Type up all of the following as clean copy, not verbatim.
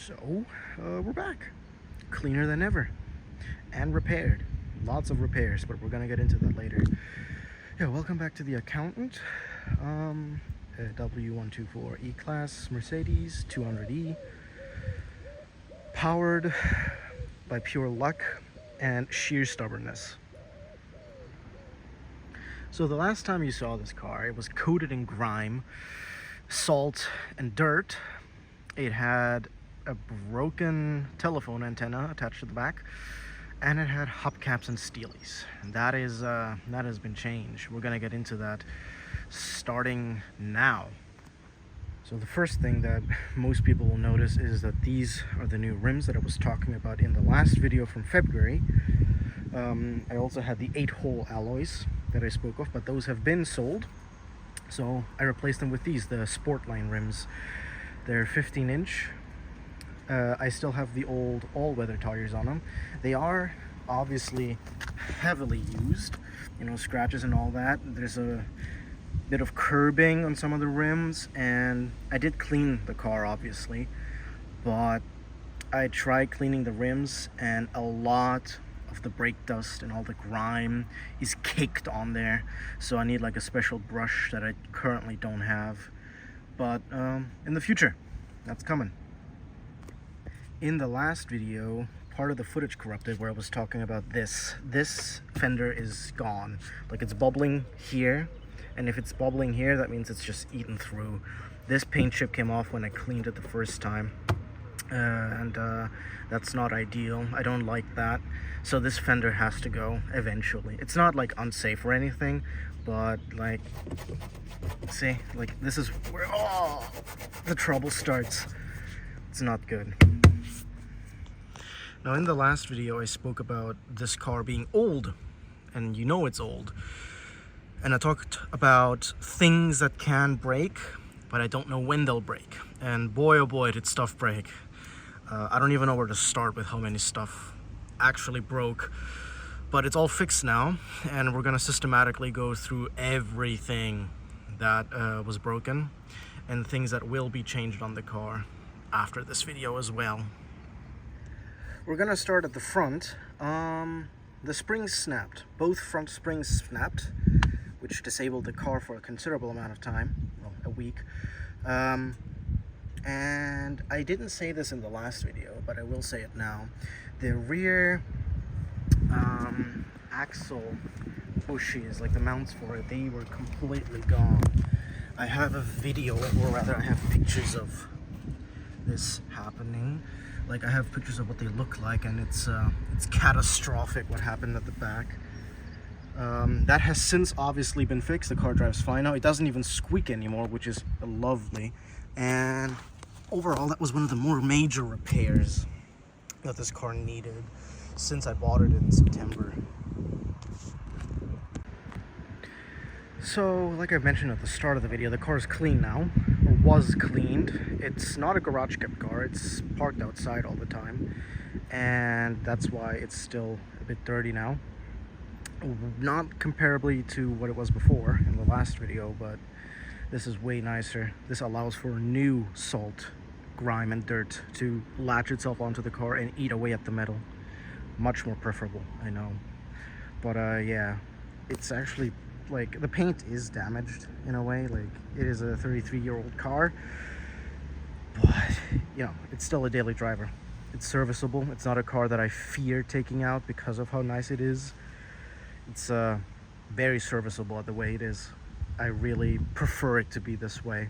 So, we're back. Cleaner than ever. And repaired. Lots of repairs, but we're gonna get into that later. Yeah, welcome back to the accountant. A W124 E-Class Mercedes 200E. Powered by pure luck and sheer stubbornness. So the last time you saw this car, it was coated in grime, salt, and dirt. It had a broken telephone antenna attached to the back, and it had hubcaps and steelies. And that has been changed. We're gonna get into that starting now. So the first thing that most people will notice is that these are the new rims that I was talking about in the last video from February. I also had the 8-hole alloys that I spoke of, but those have been sold. So I replaced them with these, the Sportline rims. They're 15-inch. I still have the old all-weather tires on them. They are obviously heavily used, you know, scratches and all that. There's a bit of curbing on some of the rims, and I did clean the car obviously, but I tried cleaning the rims and a lot of the brake dust and all the grime is caked on there, so I need like a special brush that I currently don't have, but in the future that's coming. In the last video, part of the footage corrupted where I was talking about this fender is gone. Like, it's bubbling here, and if it's bubbling here, that means it's just eaten through. This paint chip came off when I cleaned it the first time, and that's not ideal. I don't like that. So this fender has to go eventually. It's not like unsafe or anything, but like, see, like this is where the trouble starts. It's not good. Now, in the last video I spoke about this car being old, and you know it's old. And I talked about things that can break, but I don't know when they'll break. And boy, oh boy, did stuff break. I don't even know where to start with how many stuff actually broke. But it's all fixed now, and we're gonna systematically go through everything that was broken and things that will be changed on the car after this video as well. We're gonna start at the front. The springs snapped. Both front springs snapped, which disabled the car for a considerable amount of time, well, a week. And I didn't say this in the last video, but I will say it now. The rear axle bushes, like the mounts for it, they were completely gone. I have a video, or rather I have pictures of this happening. Like, I have pictures of what they look like, and it's catastrophic what happened at the back. That has since obviously been fixed. The car drives fine now. It doesn't even squeak anymore, which is lovely. And overall, that was one of the more major repairs that this car needed since I bought it in September. So, like I mentioned at the start of the video, the car is clean now, or was cleaned. It's not a garage kept car, it's parked outside all the time, and that's why it's still a bit dirty now. Not comparably to what it was before in the last video, but this is way nicer. This allows for new salt, grime, and dirt to latch itself onto the car and eat away at the metal. Much more preferable, I know. But yeah, it's actually, like, the paint is damaged in a way. Like, it is a 33-year-old car, but you know, it's still a daily driver. It's serviceable. It's not a car that I fear taking out because of how nice it is. It's very serviceable the way it is. I really prefer it to be this way.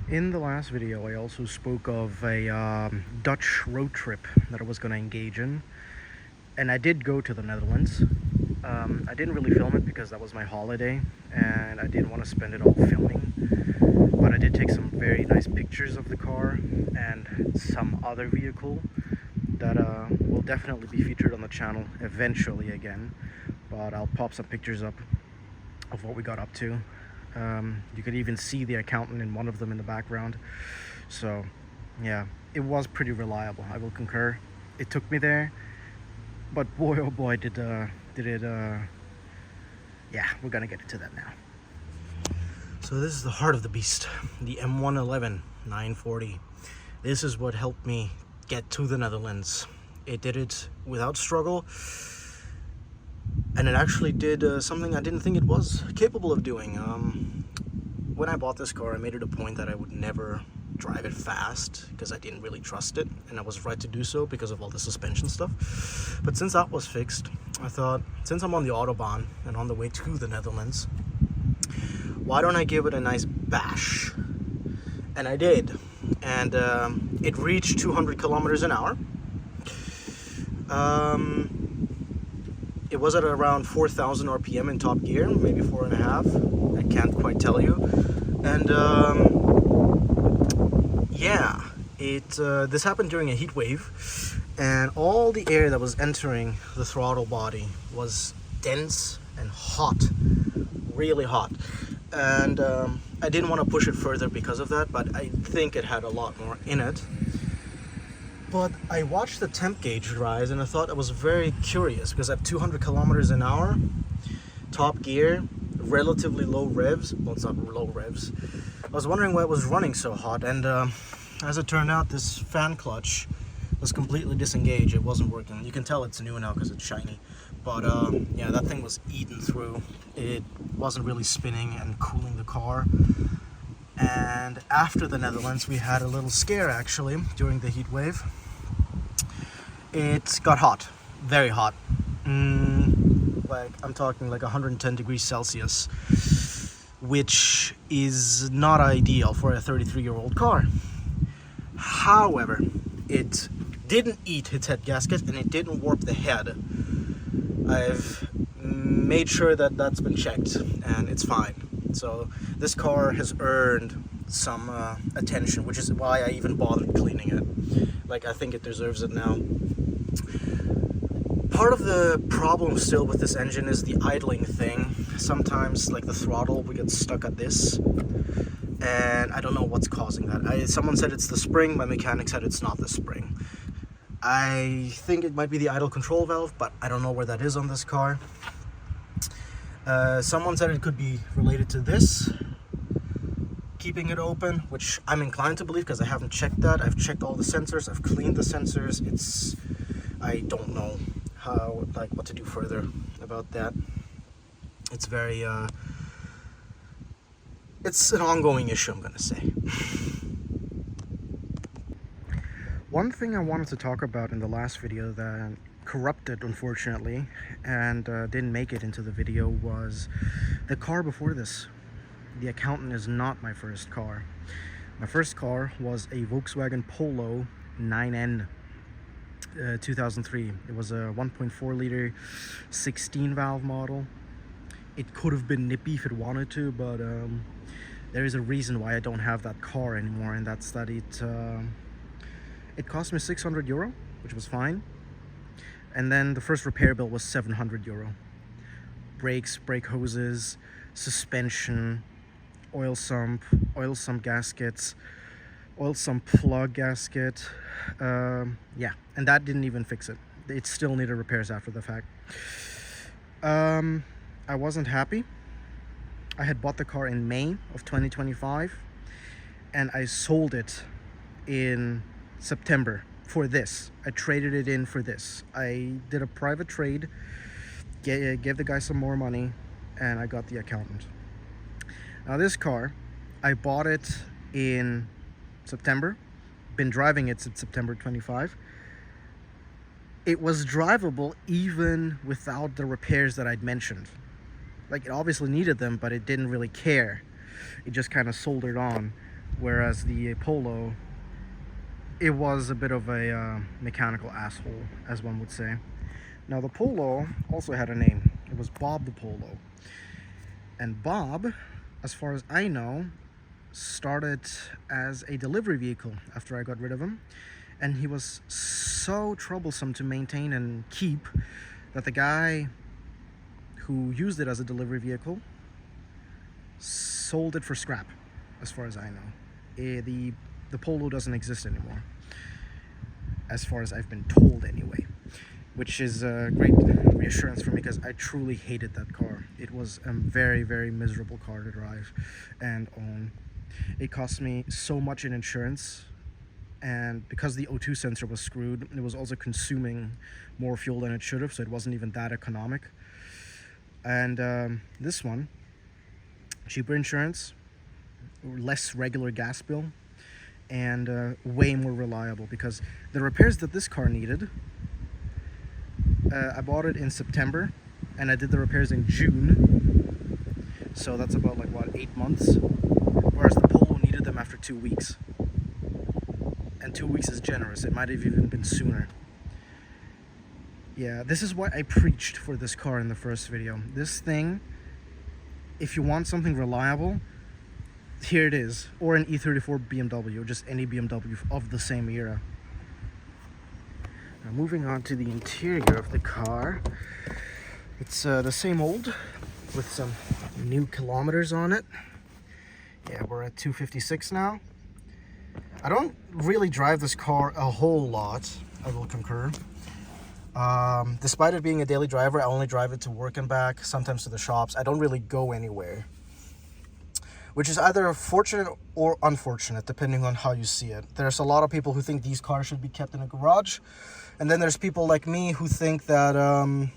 In the last video, I also spoke of a Dutch road trip that I was going to engage in, and I did go to the Netherlands. I didn't really film it because that was my holiday, and I didn't want to spend it all filming, but I did take some very nice pictures of the car and some other vehicle that will definitely be featured on the channel eventually again, but I'll pop some pictures up of what we got up to. You could even see the accountant in one of them in the background. So yeah, it was pretty reliable, I will concur. It took me there, but boy oh boy did it yeah, we're gonna get into that now. So this is the heart of the beast, the M111 940. This is what helped me get to the Netherlands. It did it without struggle, and it actually did something I didn't think it was capable of doing. When I bought this car, I made it a point that I would never drive it fast because I didn't really trust it, and I was right to do so because of all the suspension stuff. But since that was fixed, I thought, since I'm on the Autobahn and on the way to the Netherlands, why don't I give it a nice bash? And I did, and it reached 200 kilometers an hour. It was at around 4,000 RPM in top gear, maybe 4.5. I can't quite tell you. And yeah, this happened during a heat wave, and all the air that was entering the throttle body was dense and hot, really hot. And I didn't want to push it further because of that, but I think it had a lot more in it. But I watched the temp gauge rise, and I thought it was very curious because at 200 kilometers an hour, top gear, relatively low revs. Well, it's not low revs. I was wondering why it was running so hot, and as it turned out, this fan clutch was completely disengaged. It wasn't working. You can tell it's new now because it's shiny. But yeah, that thing was eaten through. It wasn't really spinning and cooling the car. And after the Netherlands, we had a little scare actually during the heat wave. It got hot, very hot. Like, I'm talking like 110 degrees Celsius, which is not ideal for a 33-year-old car. However, it didn't eat its head gasket and it didn't warp the head. I've made sure that that's been checked and it's fine. So this car has earned some attention, which is why I even bothered cleaning it. Like, I think it deserves it now. Part of the problem still with this engine is the idling thing. Sometimes, like the throttle, we get stuck at this, and I don't know what's causing that. Someone said it's the spring, my mechanic said it's not the spring. I think it might be the idle control valve, but I don't know where that is on this car. Someone said it could be related to this, keeping it open, which I'm inclined to believe because I haven't checked that. I've checked all the sensors, I've cleaned the sensors. I don't know what to do further about that. It's very, it's an ongoing issue, I'm gonna say. One thing I wanted to talk about in the last video that corrupted, unfortunately, and didn't make it into the video was the car before this. The Accountant is not my first car. My first car was a Volkswagen Polo 9N 2003. It was a 1.4 liter 16 valve model. It could have been nippy if it wanted to, but there is a reason why I don't have that car anymore, and that's that it cost me 600 euro, which was fine. And then the first repair bill was 700 euro. Brakes, brake hoses, suspension, oil sump gaskets, oil sump plug gasket. Yeah, and that didn't even fix it. It still needed repairs after the fact. I wasn't happy. I had bought the car in May of 2025, and I sold it in September for this. I traded it in for this. I did a private trade, gave the guy some more money, and I got the Accountant. Now this car, I bought it in September, been driving it since September 25. It was drivable even without the repairs that I'd mentioned. Like, it obviously needed them, but it didn't really care. It just kind of soldered on, whereas the Polo, it was a bit of a mechanical asshole, as one would say. Now the Polo also had a name. It was Bob the Polo. And Bob, as far as I know, started as a delivery vehicle after I got rid of him. And he was so troublesome to maintain and keep that the guy who used it as a delivery vehicle sold it for scrap, as far as I know. The Polo doesn't exist anymore, as far as I've been told anyway, which is a great reassurance for me because I truly hated that car. It was a very, very miserable car to drive and own. It cost me so much in insurance and because the O2 sensor was screwed, it was also consuming more fuel than it should have, so it wasn't even that economic. And this one, cheaper insurance, less regular gas bill, and way more reliable, because the repairs that this car needed, I bought it in September and I did the repairs in June, so that's about like what, 8 months, whereas the Polo needed them after 2 weeks, and 2 weeks is generous. It might have even been sooner. Yeah, this is why I preached for this car in the first video. This thing, if you want something reliable, here it is. Or an E34 BMW, or just any BMW of the same era. Now moving on to the interior of the car. It's the same old, with some new kilometers on it. Yeah, we're at 256 now. I don't really drive this car a whole lot, I will concur. Despite it being a daily driver, I only drive it to work and back, sometimes to the shops. I don't really go anywhere, which is either fortunate or unfortunate, depending on how you see it. There's a lot of people who think these cars should be kept in a garage, and then there's people like me who think that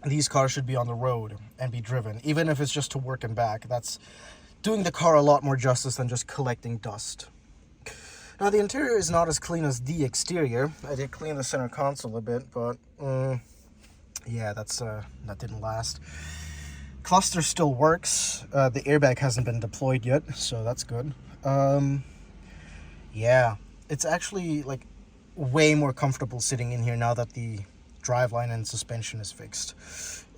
these cars should be on the road and be driven, even if it's just to work and back. That's doing the car a lot more justice than just collecting dust. Now, the interior is not as clean as the exterior. I did clean the center console a bit, but yeah, that didn't last. Cluster still works. The airbag hasn't been deployed yet, so that's good. Yeah, it's actually like way more comfortable sitting in here now that the driveline and suspension is fixed.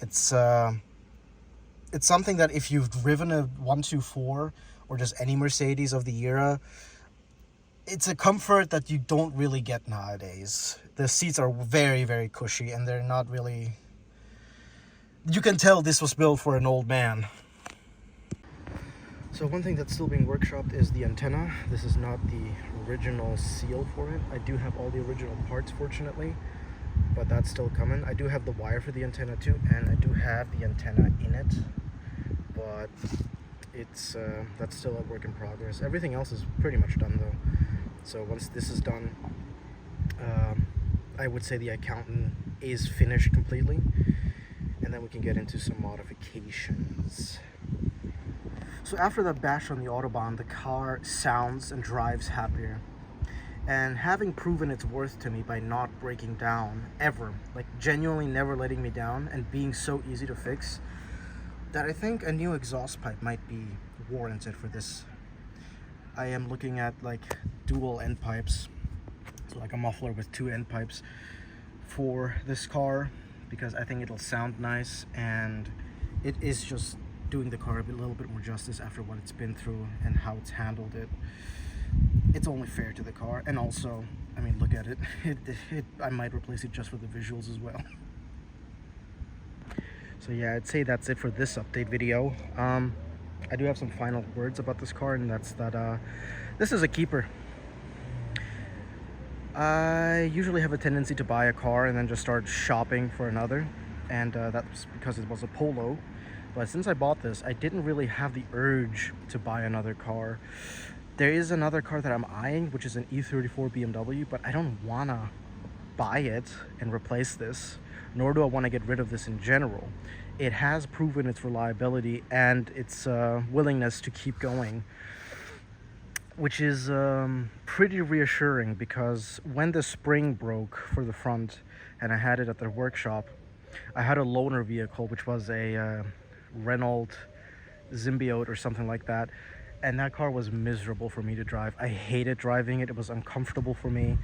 It's something that if you've driven a 124 or just any Mercedes of the era, it's a comfort that you don't really get nowadays. The seats are very, very cushy, and they're not really... You can tell this was built for an old man. So one thing that's still being workshopped is the antenna. This is not the original seal for it. I do have all the original parts, fortunately, but that's still coming. I do have the wire for the antenna too, and I do have the antenna in it, but it's that's still a work in progress. Everything else is pretty much done though. So once this is done, I would say the accountant is finished completely, and then we can get into some modifications. So after the bash on the Autobahn, the car sounds and drives happier. And having proven its worth to me by not breaking down ever, like genuinely never letting me down and being so easy to fix, that I think a new exhaust pipe might be warranted for this. I am looking at like dual end pipes, so like a muffler with 2 end pipes for this car, because I think it'll sound nice, and it is just doing the car a little bit more justice after what it's been through and how it's handled it. It's only fair to the car, and also, I mean, look at it. I might replace it just for the visuals as well. So yeah, I'd say that's it for this update video. I do have some final words about this car, and that's that this is a keeper. I usually have a tendency to buy a car and then just start shopping for another, and that's because it was a Polo. But since I bought this, I didn't really have the urge to buy another car. There is another car that I'm eyeing, which is an E34 BMW, but I don't want to buy it and replace this, nor do I want to get rid of this in general. It has proven its reliability and its willingness to keep going, which is pretty reassuring, because when the spring broke for the front and I had it at the workshop, I had a loaner vehicle, which was a Renault Symbiote or something like that, and that car was miserable for me to drive. I hated driving it. It was uncomfortable for me.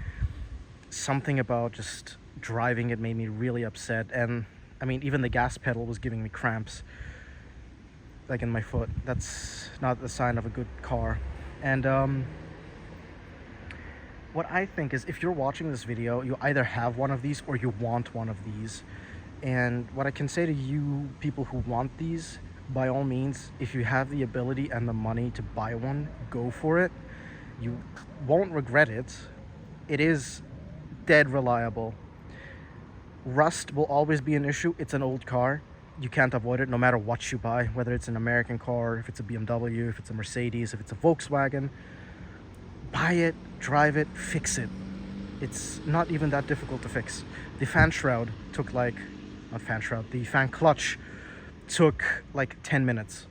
Something about just driving it made me really upset, and I mean, even the gas pedal was giving me cramps, like in my foot. That's not the sign of a good car. And what I think is, if you're watching this video, you either have one of these or you want one of these. And what I can say to you people who want these, by all means, if you have the ability and the money to buy one, go for it. You won't regret it. It is dead reliable. Rust will always be an issue. It's an old car. You can't avoid it no matter what you buy, whether it's an American car, if it's a BMW, if it's a Mercedes, if it's a Volkswagen. Buy it, drive it, fix it. It's not even that difficult to fix. The fan shroud took like, not fan shroud, the fan clutch took like 10 minutes.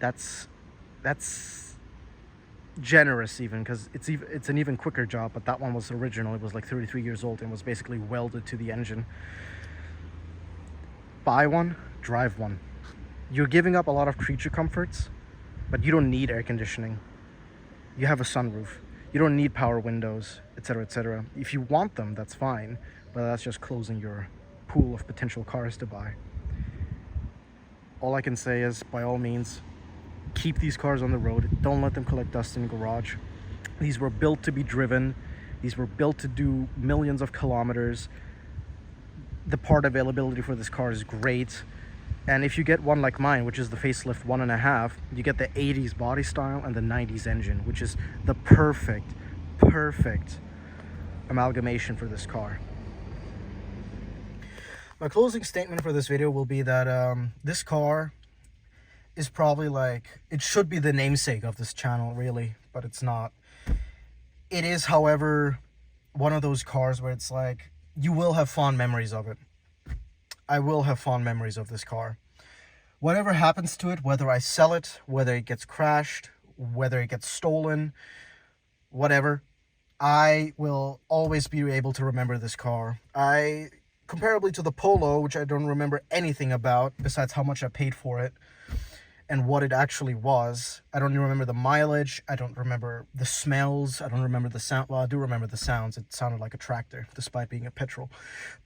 That's generous even, because it's an even quicker job, but that one was original. It was like 33 years old and was basically welded to the engine. Buy one, drive one. You're giving up a lot of creature comforts, but you don't need air conditioning. You have a sunroof. You don't need power windows, etc., etc. If you want them, that's fine, but that's just closing your pool of potential cars to buy. All I can say is, by all means, keep these cars on the road. Don't let them collect dust in the garage. These were built to be driven. These were built to do millions of kilometers. The part availability for this car is great. And if you get one like mine, which is the facelift 1.5, you get the 80s body style and the 90s engine, which is the perfect amalgamation for this car. My closing statement for this video will be that this car is probably like, it should be the namesake of this channel, really, but it's not. It is, however, one of those cars where it's like, you will have fond memories of it. I will have fond memories of this car. Whatever happens to it, whether I sell it, whether it gets crashed, whether it gets stolen, whatever, I will always be able to remember this car. Comparably to the Polo, which I don't remember anything about besides how much I paid for it and what it actually was. I don't even remember the mileage. I don't remember the smells. I don't remember the sound. Well, I do remember the sounds. It sounded like a tractor, despite being a petrol.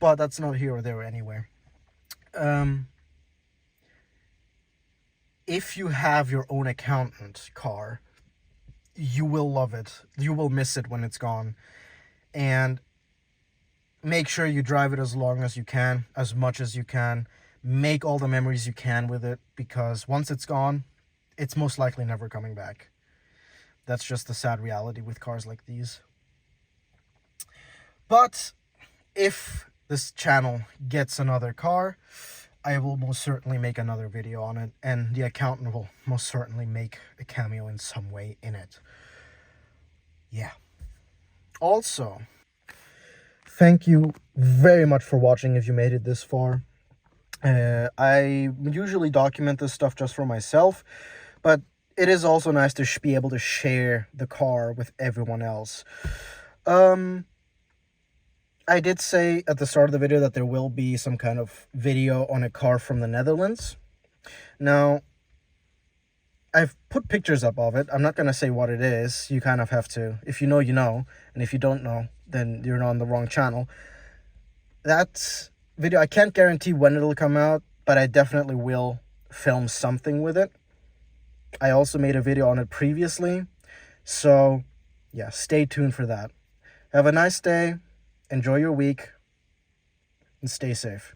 But that's not here or there anyway. If you have your own accountant car, you will love it. You will miss it when it's gone. And make sure you drive it as long as you can, as much as you can. Make all the memories you can with it, because once it's gone, it's most likely never coming back. That's just the sad reality with cars like these. But if this channel gets another car, I will most certainly make another video on it, and the accountant will most certainly make a cameo in some way in it. Yeah. Also, thank you very much for watching if you made it this far. I usually document this stuff just for myself, but it is also nice to be able to share the car with everyone else. I did say at the start of the video that there will be some kind of video on a car from the Netherlands. Now, I've put pictures up of it. I'm not going to say what it is. You kind of have to. If you know, you know. And if you don't know, then you're on the wrong channel. That video, I can't guarantee when it'll come out, but I definitely will film something with it. I also made a video on it previously. So, yeah, stay tuned for that. Have a nice day. Enjoy your week. And stay safe.